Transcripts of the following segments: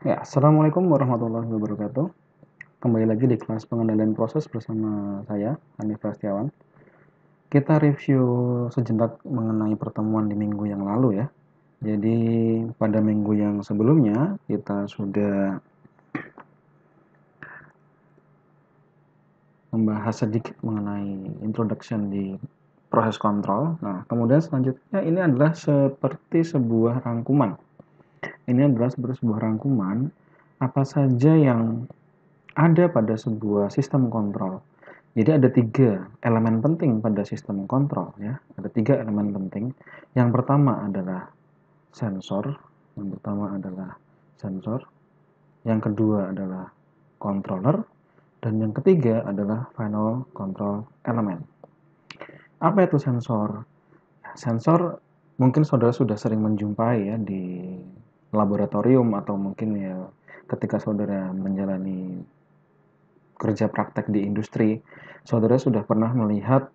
Ya, Assalamualaikum warahmatullahi wabarakatuh. Kembali lagi di kelas pengendalian proses bersama saya, Hanif Prastiawan. Kita review sejenak mengenai pertemuan di minggu yang lalu ya. Jadi pada minggu yang sebelumnya kita sudah membahas sedikit mengenai introduction di proses kontrol. Nah, kemudian selanjutnya ini adalah seperti sebuah rangkuman. Ini adalah seperti sebuah rangkuman apa saja yang ada pada sebuah sistem kontrol. Jadi ada 3 elemen penting pada sistem kontrol ya. Ada 3 elemen penting. Yang pertama adalah sensor, yang kedua adalah controller, dan yang ketiga adalah final control element. Apa itu sensor? Sensor mungkin saudara sudah sering menjumpai ya di laboratorium atau mungkin ya ketika saudara menjalani kerja praktek di industri, saudara sudah pernah melihat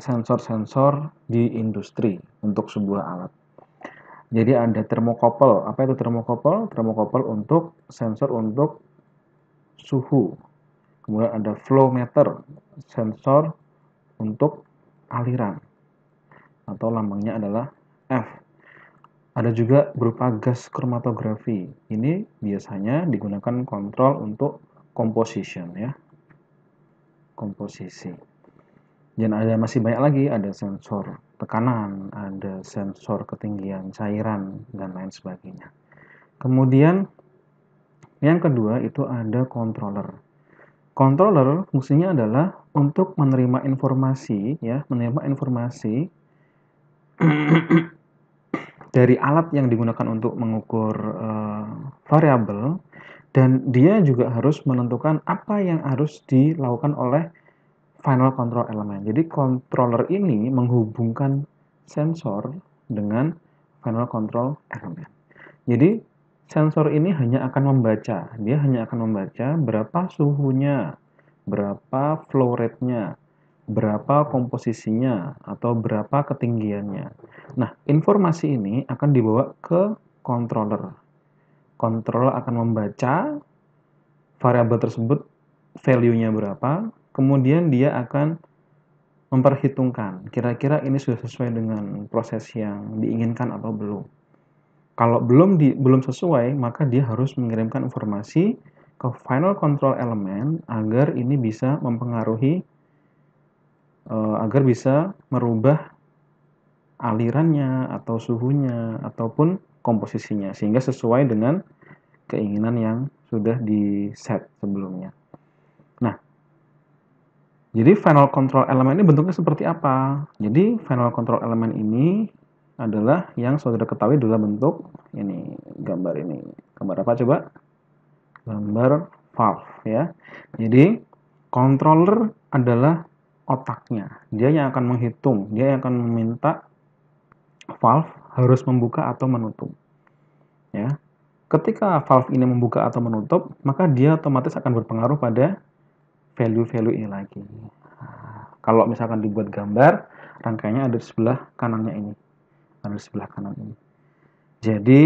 sensor-sensor di industri untuk sebuah alat. Jadi ada termokopel. Apa itu termokopel? Termokopel untuk sensor untuk suhu. Kemudian ada flow meter, sensor untuk aliran atau lambangnya adalah F. Ada juga berupa gas kromatografi. Ini biasanya digunakan kontrol untuk composition ya, komposisi. Dan ada masih banyak lagi, ada sensor tekanan, ada sensor ketinggian cairan, dan lain sebagainya. Kemudian yang kedua itu ada controller. Controller fungsinya adalah untuk menerima informasi ya, menerima informasi dari alat yang digunakan untuk mengukur variabel, dan dia juga harus menentukan apa yang harus dilakukan oleh final control element. Jadi controller ini menghubungkan sensor dengan final control element. Jadi sensor ini hanya akan membaca, dia hanya akan membaca berapa suhunya, berapa flow rate-nya, berapa komposisinya, atau berapa ketinggiannya. Nah, informasi ini akan dibawa ke controller. Controller akan membaca variabel tersebut, value-nya berapa, kemudian dia akan memperhitungkan kira-kira ini sudah sesuai dengan proses yang diinginkan atau belum. Kalau belum sesuai, maka dia harus mengirimkan informasi ke final control element agar ini bisa mempengaruhi, agar bisa merubah alirannya atau suhunya ataupun komposisinya sehingga sesuai dengan keinginan yang sudah di set sebelumnya. Nah, jadi final control element ini bentuknya seperti apa? Jadi final control element ini adalah yang saudara ketahui dalam bentuk ini, gambar ini. Gambar apa coba? Gambar valve ya. Jadi controller adalah otaknya. Dia yang akan menghitung, dia yang akan meminta valve harus membuka atau menutup. Ya. Ketika valve ini membuka atau menutup, maka dia otomatis akan berpengaruh pada value-value ini lagi. Kalau misalkan dibuat gambar, rangkaiannya ada di sebelah kanannya ini. Ada di sebelah kanan ini. Jadi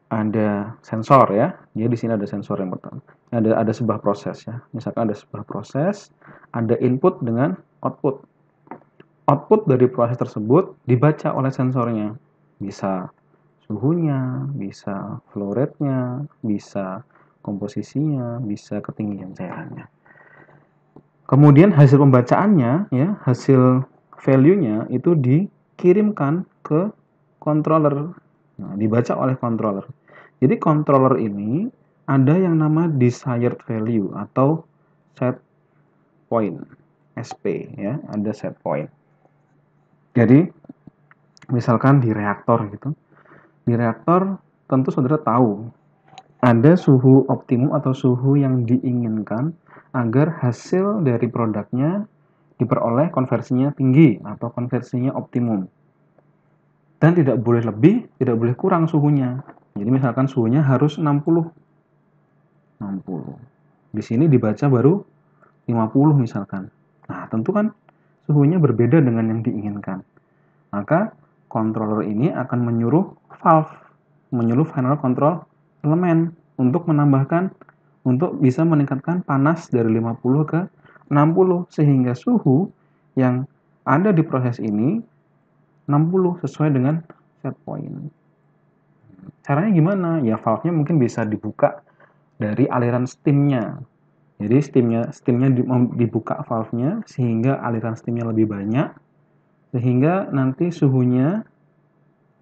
ada sensor ya. Jadi di sini ada sensor yang pertama. Ada sebuah proses ya. Misalkan ada sebuah proses, ada input dengan output. Output dari proses tersebut dibaca oleh sensornya. Bisa suhunya, bisa flow rate-nya, bisa komposisinya, bisa ketinggian cairannya. Kemudian hasil pembacaannya ya, hasil value-nya itu dikirimkan ke controller. Nah, dibaca oleh controller. Jadi controller ini ada yang nama desired value atau set point, SP ya, ada set point. Jadi misalkan di reaktor gitu. Di reaktor tentu saudara tahu ada suhu optimum atau suhu yang diinginkan agar hasil dari produknya diperoleh konversinya tinggi atau konversinya optimum. Dan tidak boleh lebih, tidak boleh kurang suhunya. Jadi misalkan suhunya harus 60. 60. Di sini dibaca baru 50 misalkan. Nah, tentu kan suhunya berbeda dengan yang diinginkan. Maka controller ini akan menyuruh valve, menyuruh final control elemen untuk bisa meningkatkan panas dari 50 ke 60 sehingga suhu yang ada di proses ini 60 sesuai dengan set point. Caranya gimana? Ya valve-nya mungkin bisa dibuka dari aliran steam-nya. Jadi steam-nya dibuka valve-nya sehingga aliran steam-nya lebih banyak sehingga nanti suhunya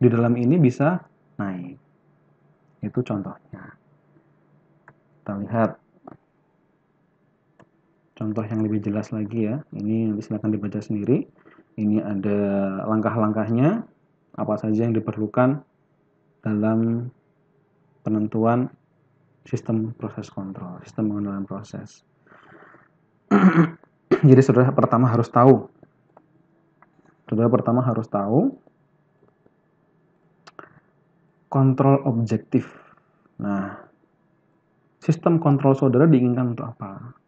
di dalam ini bisa naik. Itu contohnya. Kita lihat contoh yang lebih jelas lagi ya. Ini silakan dibaca sendiri. Ini ada langkah-langkahnya, apa saja yang diperlukan dalam penentuan sistem proses kontrol, sistem pengenalan proses. Jadi saudara pertama harus tahu kontrol objektif. Nah, sistem kontrol saudara diinginkan untuk apa?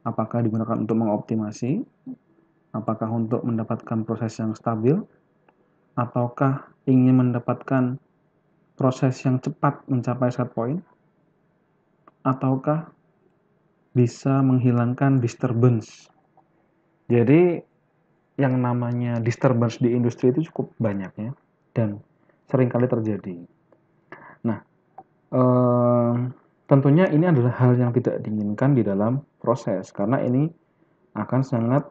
Apakah digunakan untuk mengoptimasi? Apakah untuk mendapatkan proses yang stabil? Ataukah ingin mendapatkan proses yang cepat mencapai set point? Ataukah bisa menghilangkan disturbance? Jadi yang namanya disturbance di industri itu cukup banyak ya, dan seringkali terjadi. Nah, tentunya ini adalah hal yang tidak diinginkan di dalam proses, karena ini akan sangat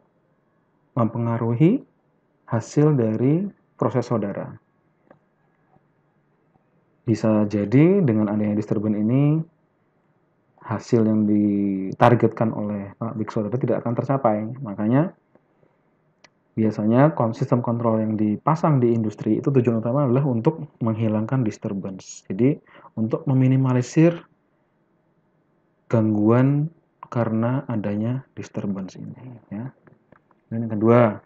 mempengaruhi hasil dari proses saudara. Bisa jadi dengan adanya disturbance ini, hasil yang ditargetkan oleh pabrik saudara tidak akan tercapai. Makanya biasanya sistem kontrol yang dipasang di industri itu tujuan utama adalah untuk menghilangkan disturbance. Jadi untuk meminimalisir gangguan karena adanya disturbance ini ya. Dan yang kedua,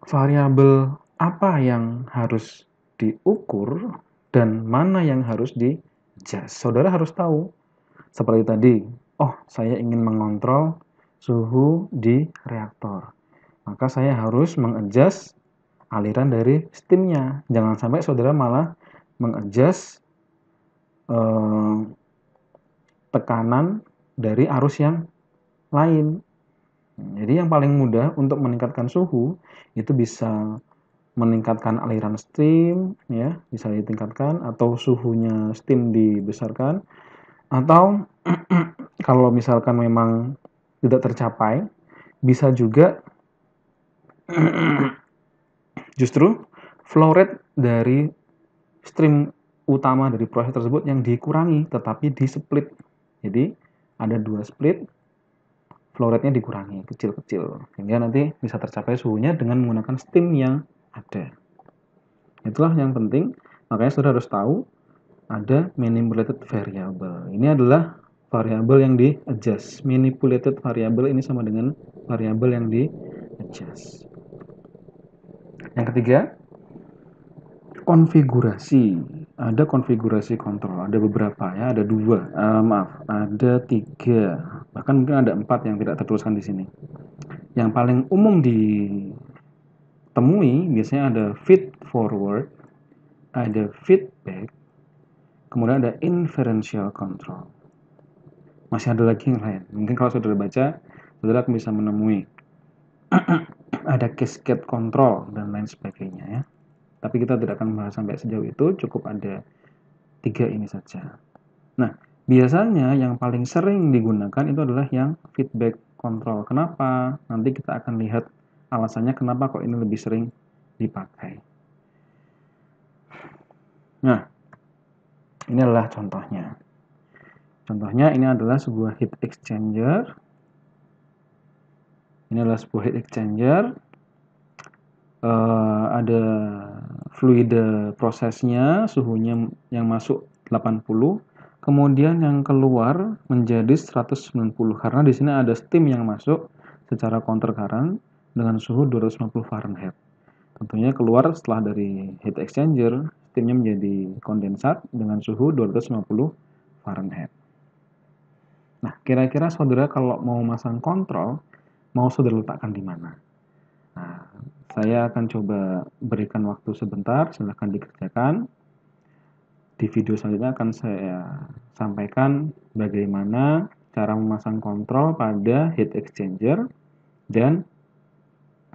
variabel apa yang harus diukur dan mana yang harus di-adjust. Saudara harus tahu. Seperti tadi, oh saya ingin mengontrol suhu di reaktor. Maka saya harus mengadjust aliran dari steam-nya. Jangan sampai saudara malah mengadjust tekanan dari arus yang lain. Jadi yang paling mudah untuk meningkatkan suhu itu bisa meningkatkan aliran steam ya, bisa ditingkatkan atau suhunya steam dibesarkan, atau kalau misalkan memang tidak tercapai bisa juga justru flow rate dari stream utama dari proses tersebut yang dikurangi tetapi di split. Jadi ada 2 split, flow rate-nya dikurangi kecil-kecil sehingga nanti bisa tercapai suhunya dengan menggunakan steam yang ada. Itulah yang penting, makanya saudara harus tahu ada manipulated variable. Ini adalah variabel yang di-adjust. Manipulated variable ini sama dengan variabel yang di-adjust. Yang ketiga, konfigurasi. Ada konfigurasi kontrol, ada beberapa ya, ada 2, ada 3, bahkan mungkin ada 4 yang tidak tertuliskan di sini. Yang paling umum ditemui biasanya ada feed forward, ada feedback, kemudian ada inferential control. Masih ada lagi yang lain. Mungkin kalau saudara baca, saudara akan bisa menemui ada cascade control dan lain sebagainya ya. Tapi kita tidak akan membahas sampai sejauh itu, cukup ada 3 ini saja. Nah, biasanya yang paling sering digunakan itu adalah yang feedback control. Kenapa? Nanti kita akan lihat alasannya kenapa kok ini lebih sering dipakai. Nah, ini adalah contohnya. Contohnya ini adalah sebuah heat exchanger. Ini adalah sebuah heat exchanger. Ada fluide prosesnya, suhunya yang masuk 80, kemudian yang keluar menjadi 190 karena di sini ada steam yang masuk secara counter current dengan suhu 250 Fahrenheit. Tentunya keluar setelah dari heat exchanger, steamnya menjadi kondensat dengan suhu 250 Fahrenheit. Nah, kira-kira saudara kalau mau masang kontrol, mau saudara letakkan di mana? Nah, saya akan coba berikan waktu sebentar, silahkan dikerjakan. Di video selanjutnya akan saya sampaikan bagaimana cara memasang kontrol pada heat exchanger dan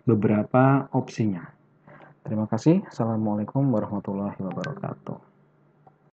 beberapa opsinya. Terima kasih. Assalamualaikum warahmatullahi wabarakatuh.